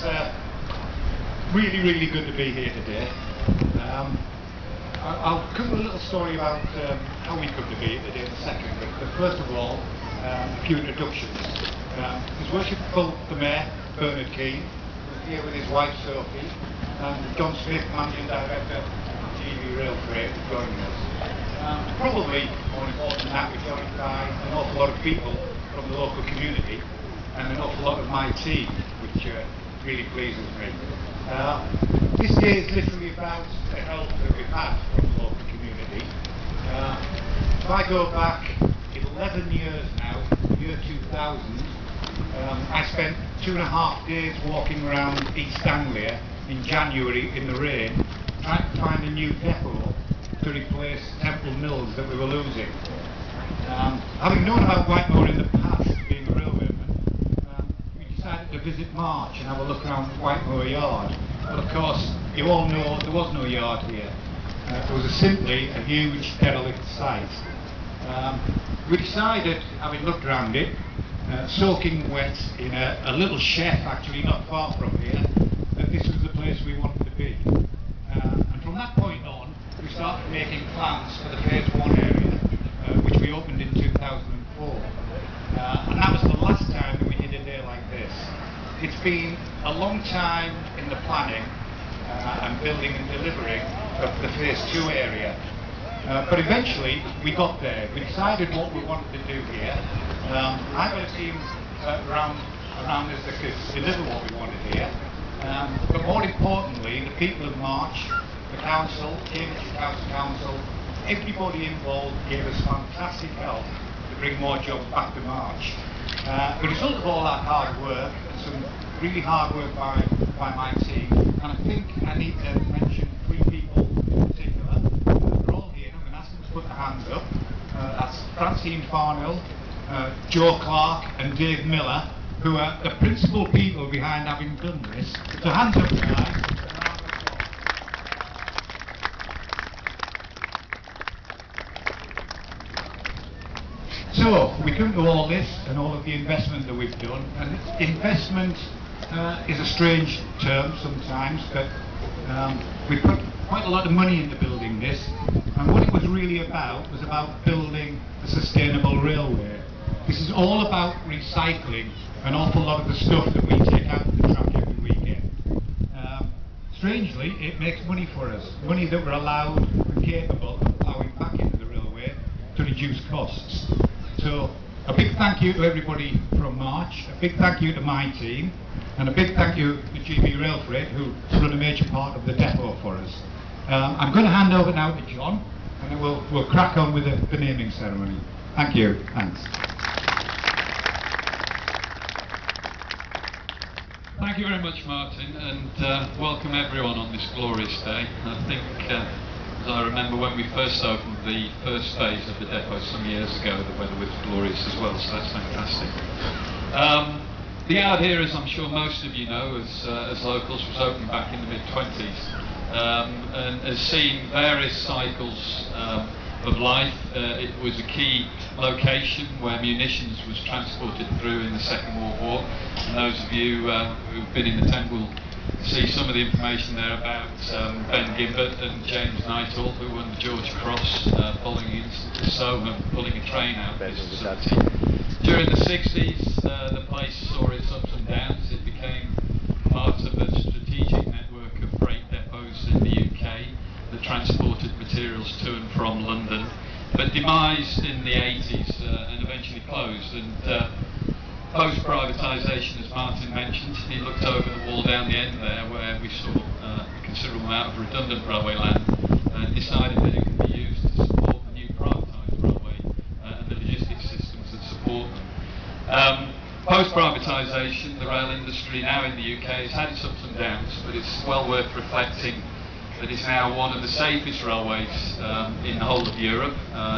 It's really, really good to be here today. I'll cover a little story about how we come to be here today in a second, but first of all, a few introductions. His Worshipful the Mayor, Bernard Keane, who's here with his wife Sophie, and John Smith, Managing Director of GB Rail Freight, joining us. Probably more important than that, we're joined by an awful lot of people from the local community and an awful lot of my team, which really pleases me. This year is literally about the help that we've had from the local community. If I go back 11 years now, year 2000, I spent 2.5 days walking around East Anglia in January in the rain, trying to find a new depot to replace Temple Mills that we were losing. Having known about Whitemoor in the past, being a railwayman, we decided to visit March and have a look around Whitemoor Yard. But of course, you all know there was no yard here. It was simply a huge derelict site. We decided, having looked around it, soaking wet in a little chef actually not far from here, that this was the place we wanted to be. And from that point on, we started making plans for the Phase 1 area, which we opened in 2004. And that was the last time that we did a day like this. It's been a long time in the planning and building and delivering of the Phase 2 area. But eventually we got there. We decided what we wanted to do here. I got a team around us that could deliver what we wanted here. But more importantly, the people of March, the council, Cambridge Council, everybody involved gave us fantastic help to bring more jobs back to March. The result of all that hard work, and some really hard work by my team, and I think I need to mention 3 people in particular. They're all here, and I'm going to ask them to put their hands up. That's Francine Farnell, Joe Clark and Dave Miller, who are the principal people behind having done this. So hands up guys. So we come to all this and all of the investment that we've done, and investment is a strange term sometimes, but we put quite a lot of money into building this, and what it was really about was about building a sustainable railway. This is all about recycling an awful lot of the stuff that we take out of the track every weekend. Strangely, it makes money for us, money that we're allowed and capable of plowing back into the railway to reduce costs. So a big thank you to everybody from March, a big thank you to my team, and a big thank you to GB Rail Freight, who run a major part of the depot for us. I'm going to hand over now to John, and then we'll crack on with the naming ceremony. Thank you. Thanks. Thank you very much, Martin, and welcome everyone on this glorious day. I think, as I remember when we first opened the first phase of the depot some years ago, the weather was glorious as well, so that's fantastic. The yard here, as I'm sure most of you know, as locals, was opened back in the mid-20s and has seen various cycles of life. It was a key location where munitions was transported through in the Second World War. And those of you who've been in the tent will see some of the information there about Ben Gimbert and James Nighthall, who won the George Cross following an incident of Soham pulling a train out of this facility. During the 60s, the place saw its ups and downs. It became part of a strategic network of freight depots in the UK that transported materials to and from London, but demised in the 80s and eventually closed. And post-privatisation, as Martin mentioned, he looked over the wall down the end there where we saw a considerable amount of redundant railway land and decided that it could be used to support the new privatised railway and the logistics systems that support them. Post-privatisation, the rail industry now in the UK has had its ups and downs, but it's well worth reflecting that it's now one of the safest railways in the whole of Europe,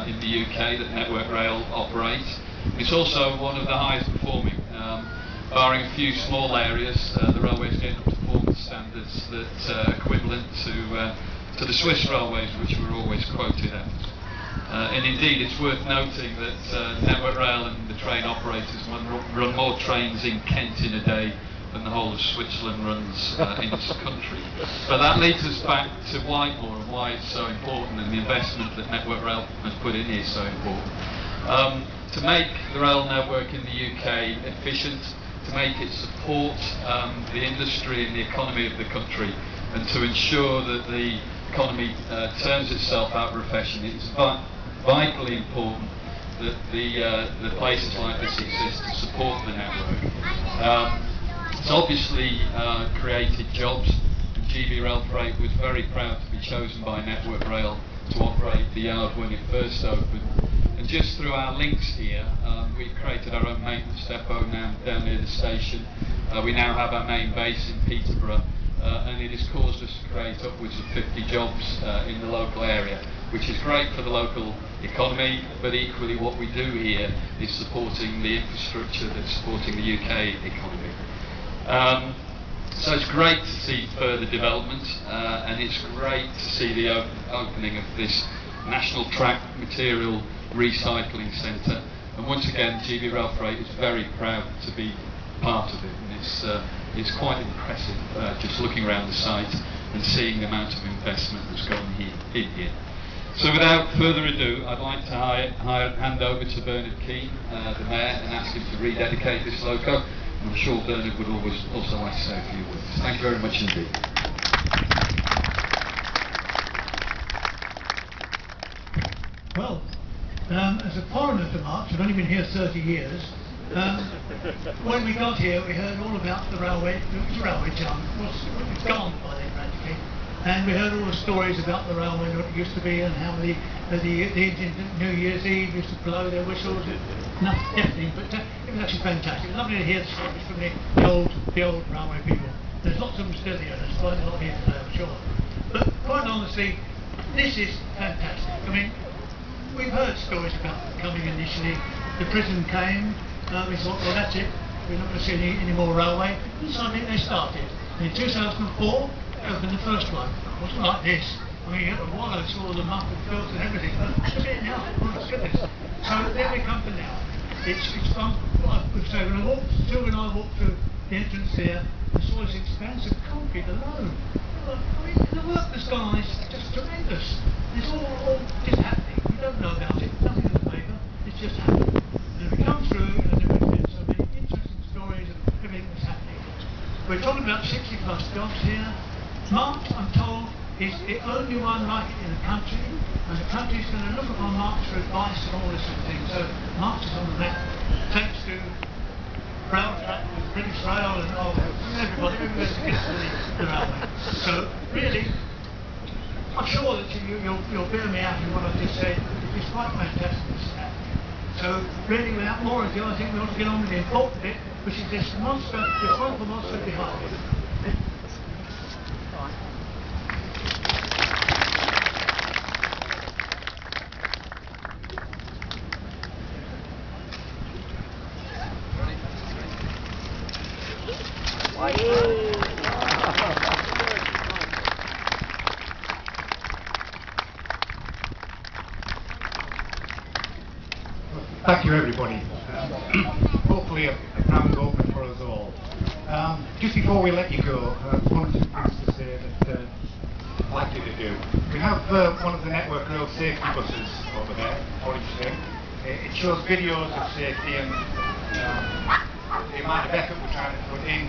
in the UK, that Network Rail operates. It's also one of the highest performing, barring a few small areas. The railways get up to performance standards that are equivalent to the Swiss railways, which we're always quoted at. And indeed, it's worth noting that Network Rail and the train operators run more trains in Kent in a day than the whole of Switzerland runs in this country. But that leads us back to Whitemoor and why it's so important, and the investment that Network Rail has put in here is so important. To make the rail network in the UK efficient, to make it support the industry and the economy of the country, and to ensure that the economy turns itself out of recession, it's vitally important that the places like this exist to support the network. It's obviously created jobs, and GB Rail Freight was very proud to be chosen by Network Rail to operate the yard when it first opened. And just through our links here, we've created our own maintenance depot now down near the station. We now have our main base in Peterborough, and it has caused us to create upwards of 50 jobs in the local area, which is great for the local economy, but equally what we do here is supporting the infrastructure that's supporting the UK economy. So it's great to see further development, and it's great to see the opening of this National Track Material Recycling Centre. And once again, GB Rail Freight is very proud to be part of it, and it's quite impressive just looking around the site and seeing the amount of investment that's gone in here. So without further ado, I'd like to hand over to Bernard Keane, the Mayor, and ask him to rededicate this loco. And I'm sure Bernard would also like to say a few words. Thank you very much indeed. Well, as a foreigner to March, I've only been here 30 years. When we got here, we heard all about the railway town. It's gone by then practically. And we heard all the stories about the railway, what it used to be, and how the Indians at New Year's Eve used to blow their whistles. Nothing, everything, but it was actually fantastic. It was lovely to hear the stories from the old railway people. There's lots of them still here. There's quite a lot here today, I'm sure. But quite honestly, this is fantastic. I mean, we've heard stories about coming initially. The prison came. We thought, well, that's it. We're not going to see any more railway. And suddenly they started. And in 2004. Opened the first one. It wasn't like this. I mean, a while I saw the muck and filth and everything. But look at it now. Oh my goodness. So there we come to now. It's fun. I would say when I walked through the entrance here, I saw this expansive concrete alone. I mean, the work that's gone on is just tremendous. It's all just happening. You don't know about it. Nothing in the paper. It's just happening. And we come through, and there's been so many interesting stories of everything that's happening. We're talking about 60+ jobs here. March, I'm told, is the only one like it in the country, and the country's going to look upon March for advice and all this sort of thing. So March is on the map, thanks to Rail Track with British Rail and everybody to get to the railway. So really, I'm sure that you'll bear me out in what I've just said. It's quite fantastic this is happening. So really, without more ado, I think we ought to get on with the important bit, which is this monster, this wonderful monster behind it. Thank you, everybody. Hopefully a round open for us all. Just before we let you go, one or two things to say that I'd like you to do. We have one of the Network Rail safety buses over there, orange thing. It shows videos of safety and the amount of effort we're trying to put in